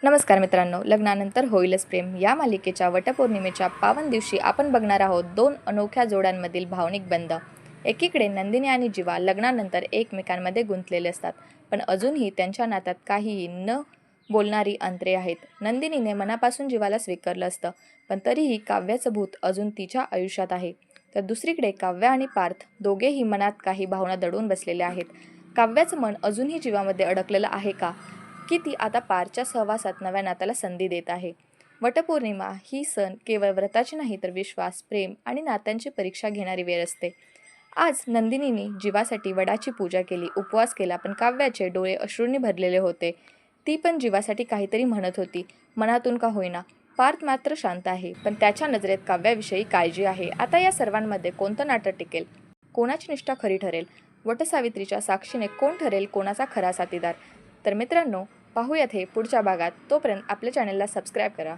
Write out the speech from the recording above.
नमस्कार मित्रांनो, लग्नानंतर होईलच प्रेम या मालिकेच्या वटपौर्णिमेच्या पावन दिवशी आपण बघणार आहोत दोन अनोख्या जोड्यांमधील भावनिक बंध. एकीकडे नंदिनी आणि जीवा लग्नानंतर एकमेकांमध्ये गुंतलेले असतात, पण अजूनही त्यांच्या नात्यात काहीही न बोलणारी अंतरे आहेत. नंदिनीने मनापासून जीवाला स्वीकारलं असतं, पण तरीही काव्याचं भूत अजून तिच्या आयुष्यात आहे. तर दुसरीकडे काव्य आणि पार्थ दोघेही मनात काही भावना दडवून बसलेले आहेत. काव्याचं मन अजूनही जीवामध्ये अडकलेलं आहे का, की ती आता पारच्या सहवासात नव्या नात्याला संधी देत आहे. वटपौर्णिमा ही सण केवळ व्रताची नाही, तर विश्वास, प्रेम आणि नात्यांची परीक्षा घेणारी वेळ असते. आज नंदिनीने जीवासाठी वडाची पूजा केली, उपवास केला, पण काव्याचे डोळे अश्रूंनी भरलेले होते. ती पण जीवासाठी काहीतरी म्हणत होती, मनातून का होईना. पार्थ मात्र शांत आहे, पण त्याच्या नजरेत काव्याविषयी काळजी आहे. आता या सर्वांमध्ये कोणतं नातं टिकेल, कोणाची निष्ठा खरी ठरेल, वटसावित्रीच्या साक्षीने कोण ठरेल कोणाचा खरा साथीदार? तर मित्रांनो, पाहूयात हे पुढच्या भागात. तोपर्यंत आपल्या चॅनलला सबस्क्राईब करा.